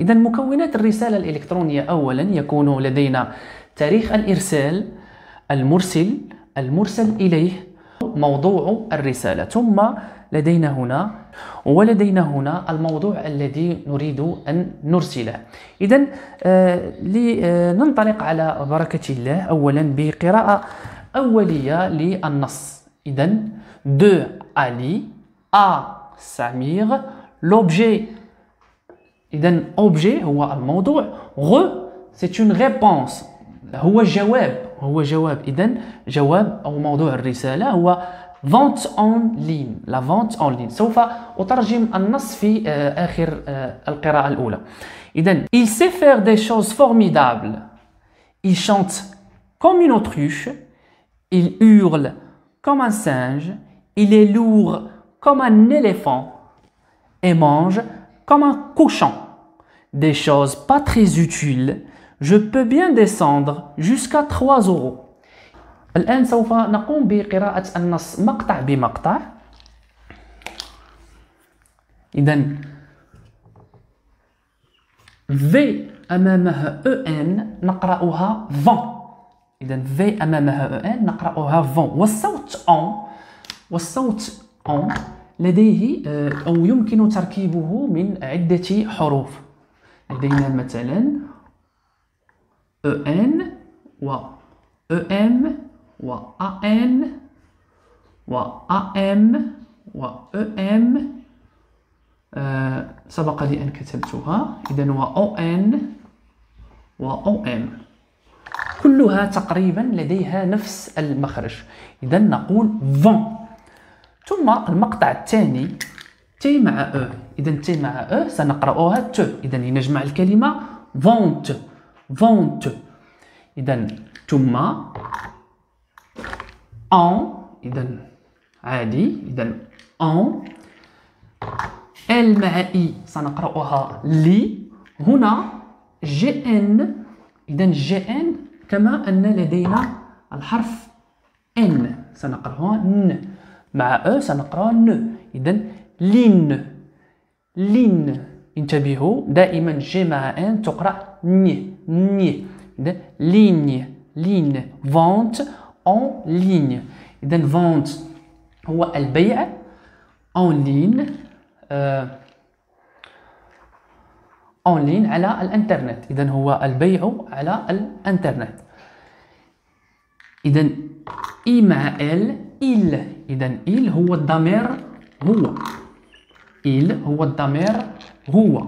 إذا مكونات الرسالة الإلكترونية أولا يكون لدينا تاريخ الإرسال، المرسل، المرسل إليه، موضوع الرسالة، ثم لدينا هنا الموضوع الذي نريد أن نرسله. إذا لننطلق على بركة الله أولا بقراءة أولية للنص. إذا دو علي à سمير l'objet. إذا objet هو الموضوع، c'est une réponse هو جواب. إذا جواب أو موضوع الرسالة هو vente en ligne، la vente en ligne. سوف أترجم النص في آخر القراءة الأولى. إذا il sait faire des choses formidables، il chante comme une autruche، il hurle comme un singe، il est lourd comme un éléphant et mange comme un cochon. Des choses pas très utiles. Je peux bien descendre jusqu'à 3 euros. الآن سوف نقوم بقراءة النص مقطع بمقطع. إذا V أمامها EN نقرأها vent. إذا V أمامها EN نقرأها vent. والصوت on لديه أو يمكن تركيبه من عدة حروف. لدينا مثلا EN و EM و AN و AM و EM، سبق لي أن كتبتها. إذن و ON و OM كلها تقريبا لديها نفس المخرج. إذا نقول vent. ثم المقطع الثاني T مع E. إذا T مع E سنقرأها T. إذا نجمع الكلمة vente. إذا ثم en. إذا عادي. إذا en. L مع I سنقرأها لي. هنا GN. إذا GN كما أن لدينا الحرف N سنقرأها ن. مع أ سنقرأ ن. إذا لين. انتبهوا دائما جي مع ان تقرأ ني. إذا لين فونت اون لين. إذا فونت هو البيع، اون لين على الانترنت. إذا هو البيع على الانترنت. إذا اي مع ال إذا إل هو الضمير هو.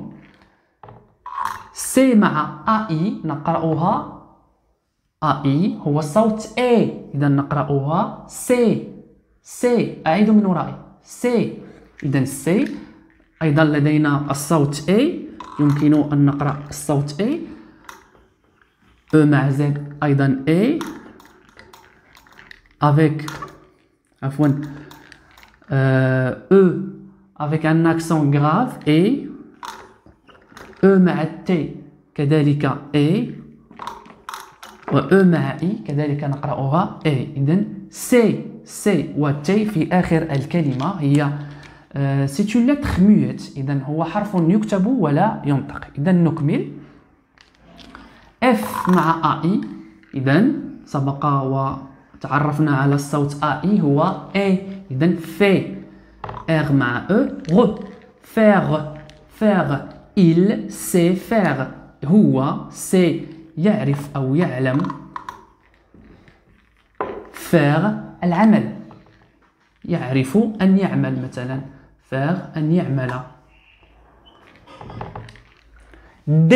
سي مع أي نقرأها أي هو الصوت A. إذا نقرأها سي. أعيد من ورائي سي. إذا سي. أيضا لدينا الصوت A، يمكن أن نقرأ الصوت A. E مع Z أيضا A avec E avec un accent grave et E مع T كذلك A و E مع I كذلك نقرأها A. إذن C و T في آخر الكلمة هي c'est une lettre muette. إذن هو حرف يكتب ولا ينطق. إذن نكمل. F مع AI. إذن سبق وتعرفنا على الصوت AI هو A. إذن في. R مع E faire. Il sait faire. هو sait يعرف أو يعلم. faire العمل، يعرف أن يعمل مثلا faire أن يعمل. D.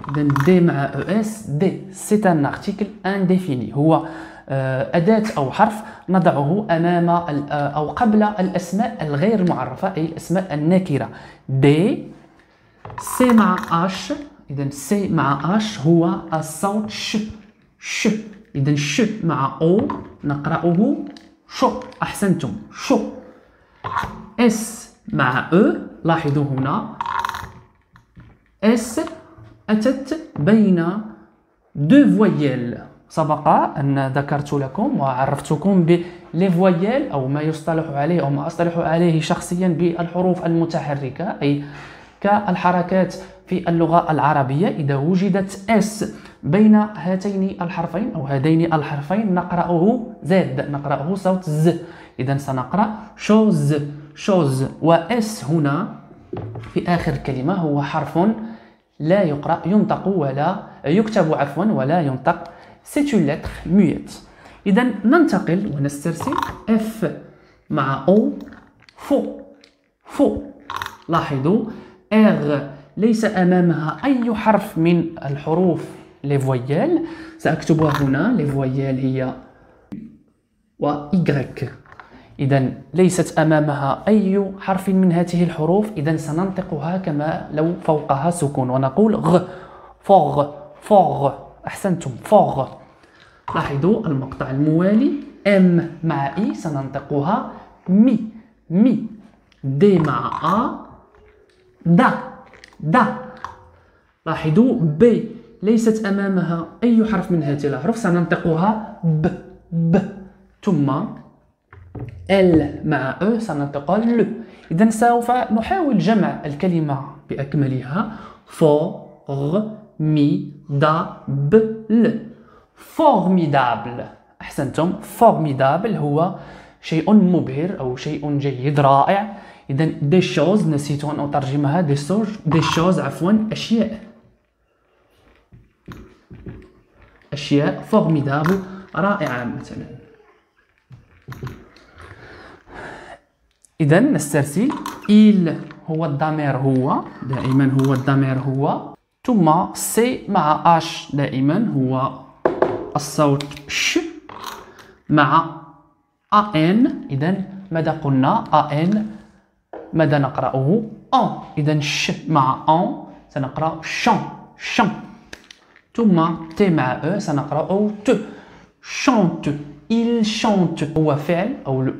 إذن D مع ES. D c'est un article indéfini. هو أداة أو حرف نضعه أمام أو قبل الأسماء الغير معرفة، أي الأسماء النكرة. D. C مع H. إذن C مع H هو الصوت ش. إذن ش مع O نقرأه شو. أحسنتم شو. S مع E. لاحظوا هنا S أتت بين دو فويل. سبق أن ذكرت لكم وعرفتكم بلي فويل أو ما يصطلح عليه أو ما أصطلح عليه شخصيا بالحروف المتحركة، أي كالحركات في اللغة العربية إذا وجدت اس بين هاتين الحرفين أو هذين الحرفين نقرأه زد، نقرأه صوت ز. إذا سنقرأ شوز شوز، وإس هنا في آخر الكلمة هو حرف لا يقرأ ينطق ولا يكتب عفوا ولا ينطق. c'est une lettre muette. إذا ننتقل ونسترسل اف مع او فو فو. لاحظوا ار ليس أمامها أي حرف من الحروف لي فويال، سأكتبها هنا. لي فويال هي و إيغريك، إذا ليست أمامها أي حرف من هذه الحروف، إذا سننطقها كما لو فوقها سكون ونقول غ فوغ فوغ. أحسنتم فوغ. لاحظوا المقطع الموالي ام مع اي سننطقها مي مي. دي مع ا دا دا. لاحظوا ب ليست أمامها أي حرف من هذه الأحرف، سننطقها ب ب. ثم ال مع أ سننطقها ل. إذا سوف نحاول جمع الكلمة بأكملها فوغ مي دا ب ل. formidable. أحسنتم formidable هو شيء مبهر أو شيء جيد رائع. إذا des choses نسيت أن أترجمها des choses عفوا أشياء formidable رائعة مثلا. إذا نسترسل il هو الضمير هو، دائما هو الضمير هو. ثم سي مع اش دائما هو الصوت ش مع ان. إذا ماذا قلنا ان ماذا نقرأه ان. إذا ش مع ان سنقرأ شان شان. ثم ت مع أ سنقرأ ت chante. il chante هو فعل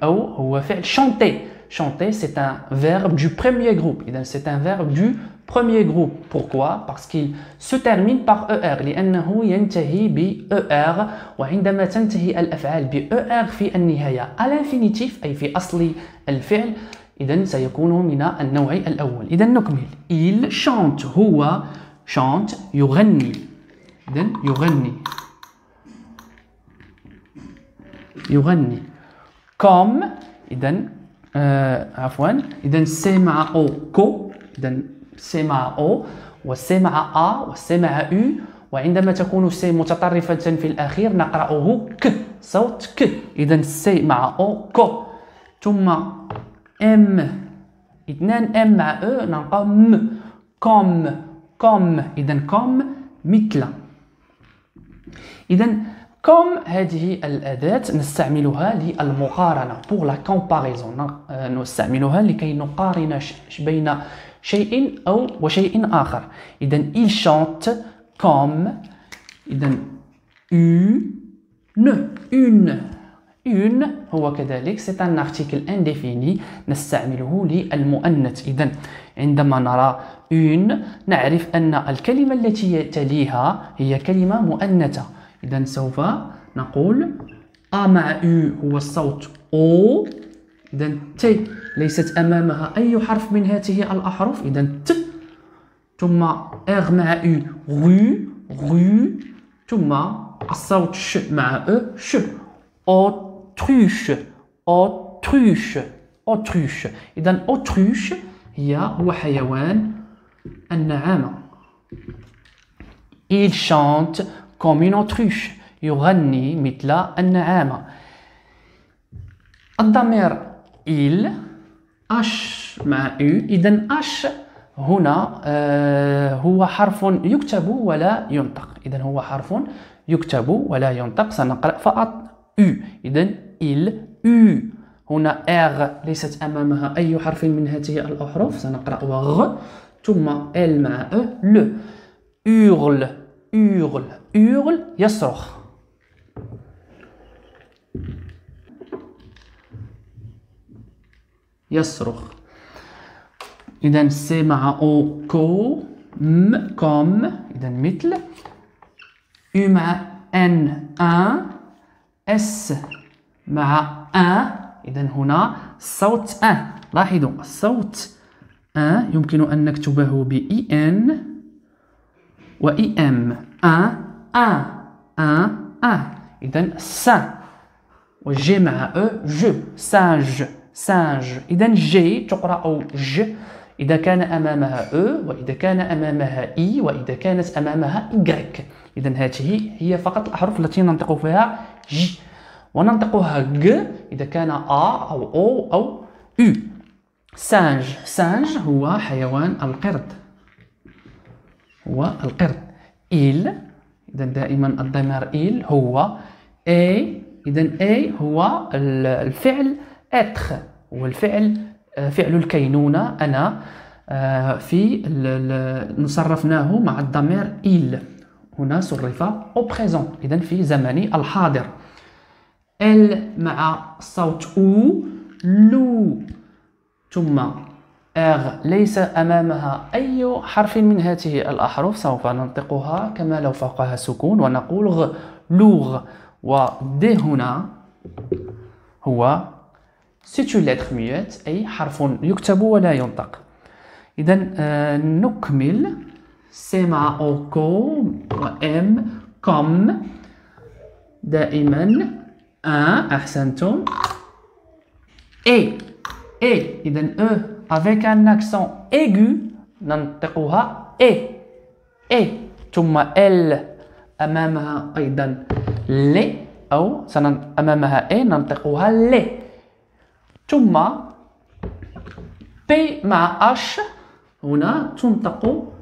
أو هو فعل chanter. Chanter c'est un verbe du premier groupe. إذا c'est un verbe du premier groupe. Pourquoi? Parce qu'il se termine par ER لأنه ينتهي ب ER، وعندما تنتهي الأفعال ب ER في النهاية à l'infinitif أي في أصل الفعل إذا سيكون من النوع الأول. إذا نكمل il chante هو chante يغني. إذا يغني يغني comme. إذا عفوا إذا سي مع او كو. إذا سي مع او والسي مع ا والسي مع او، وعندما تكون سي متطرفة في الأخير نقرأه ك صوت ك. إذا سي مع او كو. ثم ام اثنان ام مع او نلقى م كوم كوم. إذا كوم مثل. إذا كوم هذه الأداة نستعملها للمقارنة pour la comparaison. نستعملها لكي نقارن بين شيء أو وشيء آخر. إذا il chante comme. إذا une هو كذلك c'est un article indéfini نستعمله للمؤنث. إذا عندما نرى une نعرف أن الكلمة التي تليها هي كلمة مؤنثة. إذا سوف نقول A مع U هو الصوت O. إذا T ليست أمامها أي حرف من هذه الأحرف. إذا T. ثم R مع U RU. ثم الصوت ش مع E ش. autruche. إذا autruche هو حيوان النعامة. il chante comme une autruche يغني مثل النعامة. الضمير il اش مع u. إذا اش هنا هو حرف يكتب ولا ينطق. إذا هو حرف يكتب ولا ينطق. سنقرأ فقط u. إذا il u. هنا r ليست أمامها أي حرف من هذه الأحرف سنقرأها غ. ثم l مع e le. hurle يصرخ. إذا سي مع او كو م كوم. إذا مثل. U مع ان ان. اس مع ان. إذا هنا صوت ان. لاحظوا الصوت ان يمكن أن نكتبه ب ان و اي ام ان اذا سان والجي مع او جو سانج اذا جي تقرا ج اذا كان امامها او واذا كان امامها اي واذا كانت امامها ايغريك. اذا هذه هي فقط الاحرف التي ننطق فيها ج وننطقها ج اذا كان او او او. سانج هو حيوان القرد، هو القرد. إذا دائما الضمير إل هو اي. إذا اي هو الفعل اتخ، هو الفعل فعل الكينونة أنا. في صرفناه مع الضمير إل، هنا صرف au présent إذا في زمن الحاضر. ال مع الصوت او لو ثم اغ ليس امامها اي حرف من هذه الاحرف، سوف ننطقها كما لو فوقها سكون ونقول غ لوغ. و د هنا هو c'est une lettre muette اي حرف يكتب ولا ينطق. اذا نكمل سي مع او كو و ام كوم دائما احسنتم. اي اذا او avec un accent aigu ننطقها اي ثم ال امامها ايضا لي او امامها اي ننطقها لي ثم بي مع اش هنا تنطق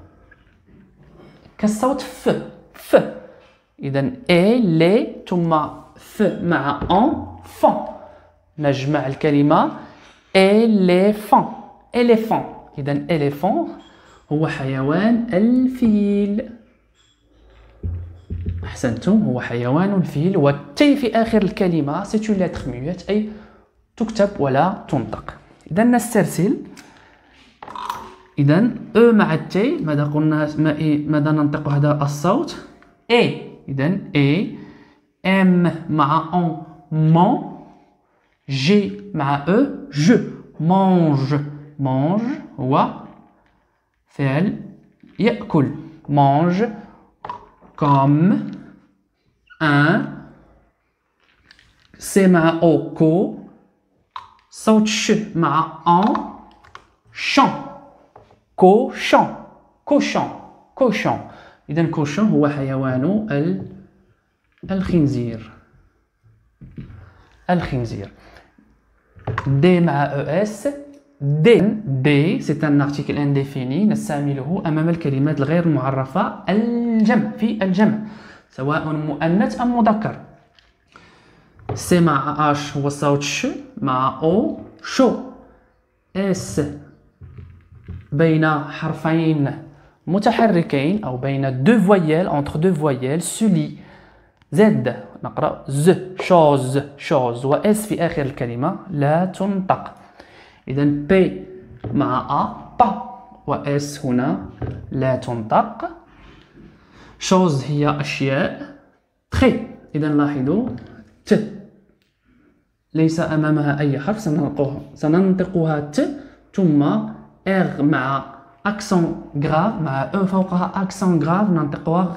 كالصوت ف اذا اي لي ثم ف مع ان فون نجمع الكلمه éléphant. إذا éléphant هو حيوان الفيل. أحسنتم، هو حيوان الفيل. والتي في آخر الكلمة c'est une lettre muette أي تكتب ولا تنطق. إذا نسترسل. إذا أ مع التي ماذا قلنا؟ ماذا ننطق هذا الصوت؟ إي. إذا إي. ام مع أن مون. جي مع أ جو mange هو فعل يأكل mange comme un. سي مع أو كو صوت ش مع ان شان كوشون. إذا كوشون هو حيوان الخنزير. دي مع اس دي c'est un article indéfini نستعمله أمام الكلمات الغير معرفة الجمع في الجمع سواء مؤنث أم مذكر. سي مع اش هو صوت ش مع او شو. اس بين حرفين متحركين أو بين دو فويل entre deux voyelles سولي زد نقرأ ز شوز و اس في آخر الكلمة لا تنطق. إذا بي مع با و اس هنا لا تنطق. شوز هي أشياء. تري إذا لاحظوا ت ليس أمامها أي حرف سننطقها ت ثم اغ مع أكسون غراف مع او فوقها أكسون غراف ننطقها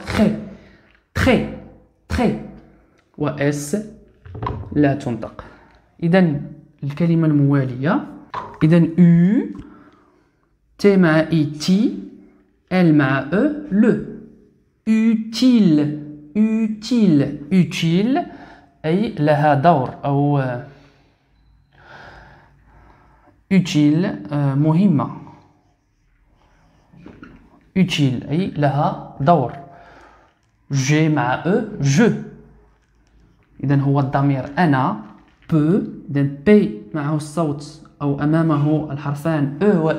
خي تري و اس لا تنطق. إذا الكلمة الموالية إذا او تي مع اي تي ال مع او لو. utile أي لها دور أو utile مهمة. utile أي لها دور. جي مع او جو إذا هو الضمير أنا. بو إذا بي معه الصوت أو أمامه الحرفان او و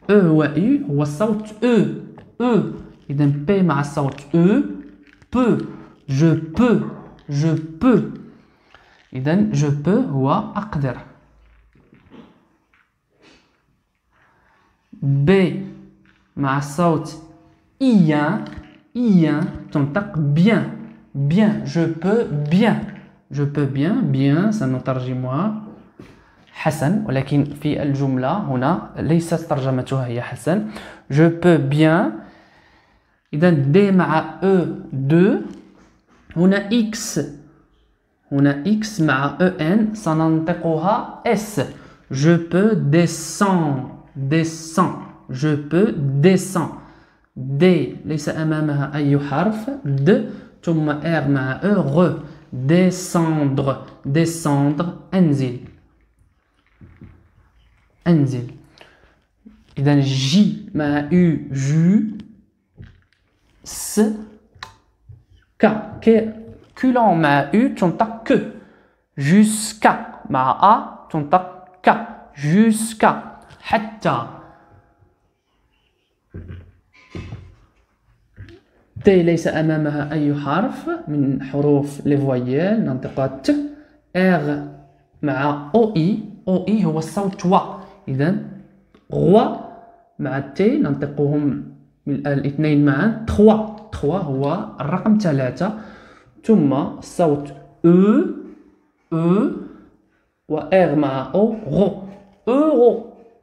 او هو الصوت او. إذا بي مع الصوت او بو. je peux إذا je peux هو أقدر. بي مع الصوت إيان تنطق bien je peux bien سنترجمها حسن ولكن في الجملة هنا ليست ترجمتها هي حسن. je peux bien إذا D مع E 2. هنا X مع EN سننطقها S. Je peux descendre. Je peux descendre. D ليس أمامها أي حرف. D ثم R مع E R. descendre. انزل. إذا J مع U ju. S K كلون مع U تنطق ك. jusqu'à مع A تنطق ك. jusqu'à حتى. T ليس أمامها أي حرف من حروف لي فويال ننطقها ت. R مع OI هو الصوت و. إذا غوا مع T ننطقهم الاثنين معا 3 هو الرقم 3. ثم الصوت E و R مع O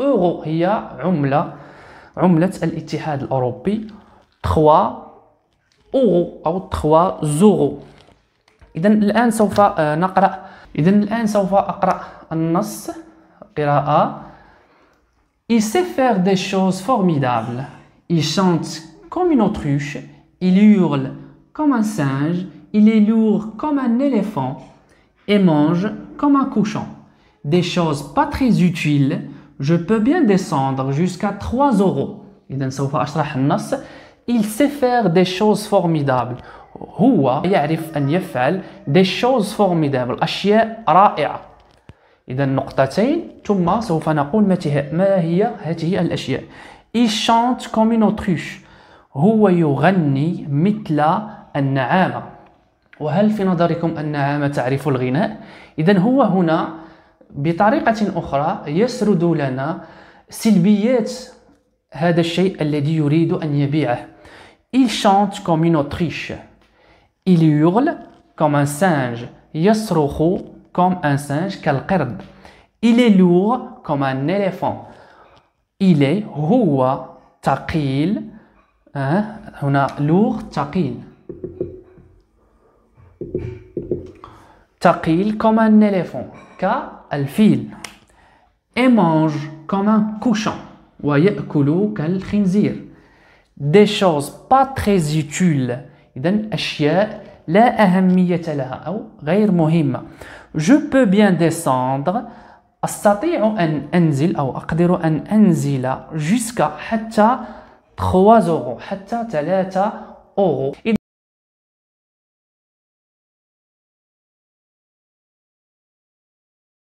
euro هي عملة الاتحاد الأوروبي. 3 أورو أو 3 زورو. إذا الآن سوف أقرأ النص قراءة. Il sait faire des choses formidables. Il chante comme une autruche. Il hurle comme un singe. Il est lourd comme un éléphant. Et mange comme un cochon. Des choses pas très utiles. Je peux bien descendre jusqu'à 3 euros. إذا سوف أشرح النص. Il sait faire des choses formidables. هو يعرف أن يفعل des choses formidables. أشياء رائعة. إذا نقطتين ثم سوف نقول ما هي هذه الأشياء. Il chante comme une autruche. هو يغني مثل النعامة. وهل في نظركم النعامة تعرف الغناء؟ إذا هو هنا بطريقة أخرى يسرد لنا سلبيات هذا الشيء الذي يريد أن يبيعه. Il chante comme une autruche. Il hurle comme un singe. يصرخ comme un singe كالقرد. Il est lourd comme un éléphant. Il est هو ثقيل. هنا lourd ثقيل comme un éléphant كالفيل. Et mange comme un cochon. ويأكل كالخنزير. Des choses pas très utiles. إذن أشياء لا أهمية لها أو غير مهمة. Je peux bien descendre. أستطيع أن أنزل أو أقدر أن أنزل jusqu'à حتى 3 euros حتى 3 euros.